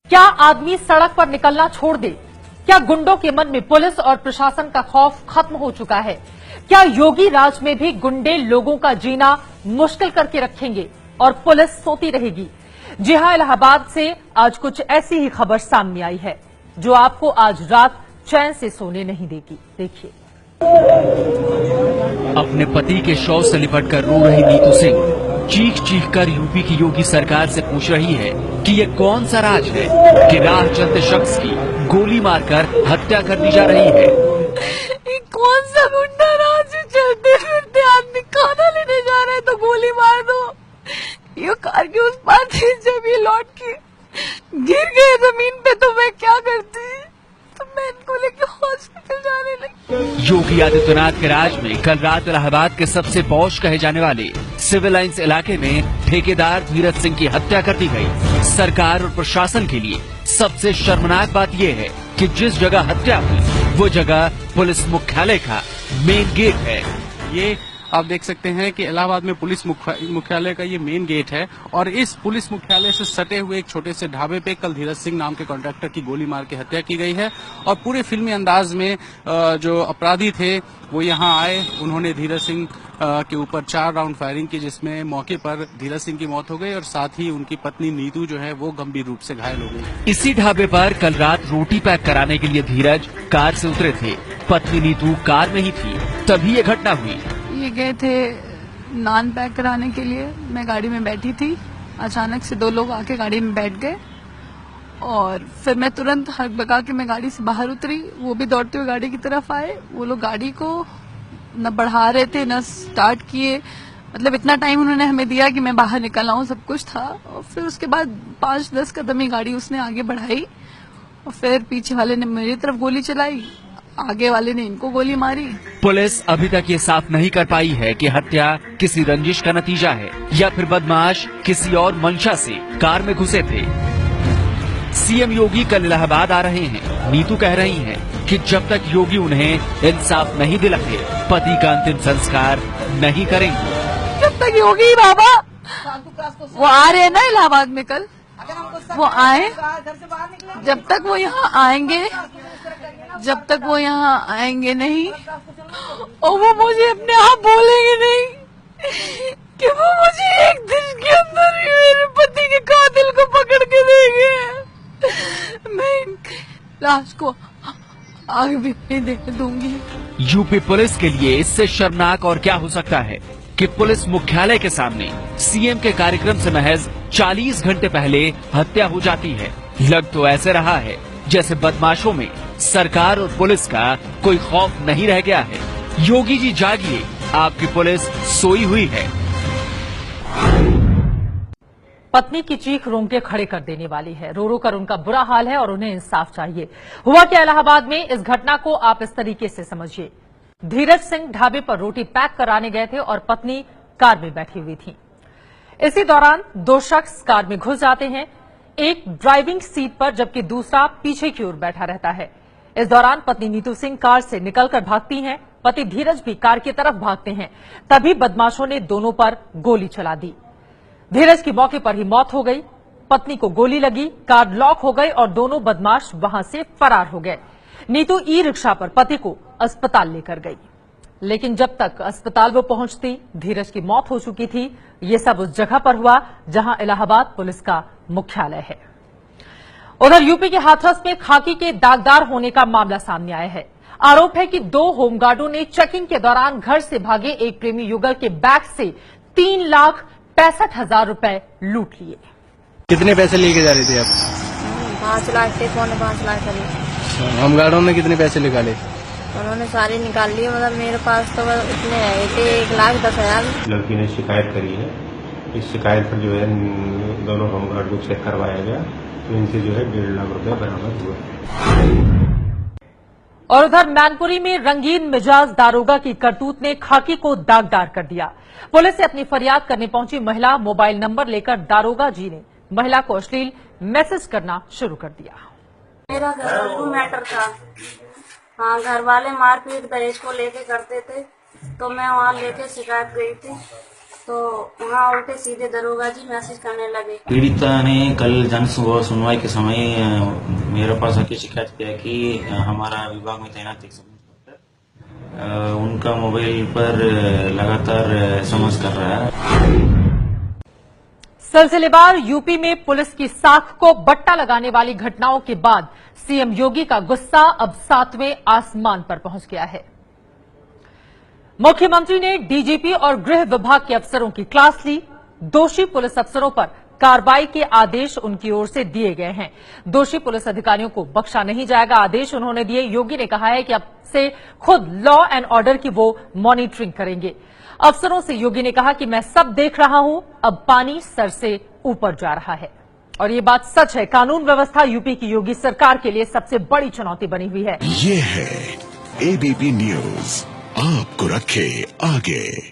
क्या आदमी सड़क पर निकलना छोड़ दे? क्या गुंडों के मन में पुलिस और प्रशासन का खौफ खत्म हो चुका है? क्या योगी राज में भी गुंडे लोगों का जीना मुश्किल करके रखेंगे और पुलिस सोती रहेगी? जी हां, इलाहाबाद से आज कुछ ऐसी ही खबर सामने आई है जो आपको आज रात चैन से सोने नहीं देगी। देखिए। अपने पति के शव से लिपटकर रो रही नीतू सिंह चीख चीख कर यूपी की योगी सरकार से पूछ रही है कि ये कौन सा राज है कि राह चलते शख्स की गोली मारकर हत्या कर दी जा रही है। ये कौन सा गुंडा राज है? चलते फिरते आदमी खाना लेने जा रहे हैं तो गोली मार दो। ये कार के उस पार थी, जब ये लौट के गिर गए जमीन पे तो मैं क्या करती? तो मैं इनको लेके हॉस्पिटल जाने लगी। योगी आदित्यनाथ के राज में कल रात इलाहाबाद के सबसे पॉश कहे जाने वाले सिविल लाइंस इलाके में ठेकेदार धीरज सिंह की हत्या कर दी गई। सरकार और प्रशासन के लिए सबसे शर्मनाक बात यह है कि जिस जगह हत्या हुई वो जगह पुलिस मुख्यालय का मेन गेट है। ये आप देख सकते हैं कि इलाहाबाद में पुलिस मुख्यालय का ये मेन गेट है और इस पुलिस मुख्यालय से सटे हुए एक छोटे से ढाबे पे कल धीरज सिंह नाम के कॉन्ट्रैक्टर की गोली मार के हत्या की गई है। और पूरे फिल्मी अंदाज में जो अपराधी थे वो यहाँ आए, उन्होंने धीरज सिंह के ऊपर 4 राउंड फायरिंग की, जिसमें मौके पर धीरज सिंह की मौत हो गई और साथ ही उनकी पत्नी नीतू जो है वो गंभीर रूप से घायल हो गई। इसी ढाबे पर कल रात रोटी पैक कराने के लिए धीरज कार से उतरे थे। पत्नी नीतू कार में ही थी, तभी ये घटना हुई। ये गए थे नान पैक कराने के लिए, मैं गाड़ी में बैठी थी, अचानक से 2 लोग आके गाड़ी में बैठ गए और फिर मैं तुरंत हक बगा के मैं गाड़ी से बाहर उतरी। वो भी दौड़ते हुए गाड़ी की तरफ आए। वो लोग गाड़ी को न बढ़ा रहे थे न स्टार्ट किए, मतलब इतना टाइम उन्होंने हमें दिया कि मैं बाहर निकल आऊं, सब कुछ था। और फिर उसके बाद 5-10 कदम ही गाड़ी उसने आगे बढ़ाई और फिर पीछे वाले ने मेरी तरफ गोली चलाई, आगे वाले ने इनको गोली मारी। पुलिस अभी तक ये साफ नहीं कर पाई है कि हत्या किसी रंजिश का नतीजा है या फिर बदमाश किसी और मंशा से कार में घुसे थे। सीएम योगी कल इलाहाबाद आ रहे हैं। नीतू कह रही हैं कि जब तक योगी उन्हें इंसाफ नहीं दिलाते पति का अंतिम संस्कार नहीं करेंगे। जब तक योगी बाबा वो आ रहे हैं ना इलाहाबाद में, कल वो आए, जब तक वो यहाँ आएंगे, जब तक वो यहाँ आएंगे नहीं और वो मुझे अपने आप बोलेंगे नहीं कि वो मुझे एक दिन के अंदर ही मेरे पति के कातिल को पकड़ के देंगे, मैं लाश को आगे भी नहीं देखने दूंगी। यूपी पुलिस के लिए इससे शर्मनाक और क्या हो सकता है कि पुलिस मुख्यालय के सामने सीएम के कार्यक्रम से महज 40 घंटे पहले हत्या हो जाती है। लग तो ऐसे रहा है जैसे बदमाशों में सरकार और पुलिस का कोई खौफ नहीं रह गया है। योगी जी जागिए, आपकी पुलिस सोई हुई है। पत्नी की चीख रोंगटे खड़े कर देने वाली है। रो रो कर उनका बुरा हाल है और उन्हें इंसाफ चाहिए। हुआ क्या इलाहाबाद में, इस घटना को आप इस तरीके से समझिए। धीरज सिंह ढाबे पर रोटी पैक कराने गए थे और पत्नी कार में बैठी हुई थी। इसी दौरान 2 शख्स कार में घुस जाते हैं, एक ड्राइविंग सीट पर जबकि दूसरा पीछे की ओर बैठा रहता है। इस दौरान पत्नी नीतू सिंह कार से निकलकर भागती हैं, पति धीरज भी कार की तरफ भागते हैं। तभी बदमाशों ने दोनों पर गोली चला दी। धीरज की मौके पर ही मौत हो गई, पत्नी को गोली लगी, कार लॉक हो गई और दोनों बदमाश वहां से फरार हो गए। नीतू ई रिक्शा पर पति को अस्पताल लेकर गई, लेकिन जब तक अस्पताल वो पहुंचती धीरज की मौत हो चुकी थी। ये सब उस जगह पर हुआ जहां इलाहाबाद पुलिस का मुख्यालय है। उधर यूपी के हाथरस में खाकी के दागदार होने का मामला सामने आया है। आरोप है कि 2 होमगार्डों ने चेकिंग के दौरान घर से भागे एक प्रेमी युगल के बैग से 3,65,000 रुपए लूट लिए। कितने पैसे लेके जा रहे थे आप? 5 लाख थे, 5.25 लाख करीब। होमगार्डों ने कितने पैसे निकाले? उन्होंने सारे निकाल लिए, मतलब मेरे पास तो बस इतने आए थे 1,10,000। लड़की ने शिकायत करी है। इस शिकायत पर जो है दोनों होमगार्ड को चेक करवाया गया, तो इनसे जो है 1.5 लाख रुपए बरामद हुए। और उधर मैनपुरी में रंगीन मिजाज दारोगा की करतूत ने खाकी को दागदार कर दिया। पुलिस से अपनी फरियाद करने पहुंची महिला मोबाइल नंबर लेकर दारोगा जी ने महिला को अश्लील मैसेज करना शुरू कर दिया। मेरा घरेलू मैटर था। हाँ, घर वाले मारपीट दहेज को लेके करते थे, तो मैं वहाँ लेके शिकायत गई थी। तो वहाँ उल्टे सीधे दरोगा जी मैसेज करने लगे। पीड़िता ने कल जन सुनवाई के समय मेरे पास आके शिकायत किया कि हमारा विभाग में तैनात एक सब इंस्पेक्टर उनका मोबाइल पर लगातार एसएमएस कर रहा है। सिलसिलेवार यूपी में पुलिस की साख को बट्टा लगाने वाली घटनाओं के बाद सीएम योगी का गुस्सा अब 7वें आसमान पर पहुंच गया है। मुख्यमंत्री ने डीजीपी और गृह विभाग के अफसरों की क्लास ली। दोषी पुलिस अफसरों पर कार्रवाई के आदेश उनकी ओर से दिए गए हैं। दोषी पुलिस अधिकारियों को बख्शा नहीं जाएगा, आदेश उन्होंने दिए। योगी ने कहा है कि अब से खुद लॉ एंड ऑर्डर की वो मॉनिटरिंग करेंगे। अफसरों से योगी ने कहा कि मैं सब देख रहा हूं, अब पानी सर से ऊपर जा रहा है। और ये बात सच है, कानून व्यवस्था यूपी की योगी सरकार के लिए सबसे बड़ी चुनौती बनी हुई है। ये है एबीपी न्यूज, आपको रखे आगे।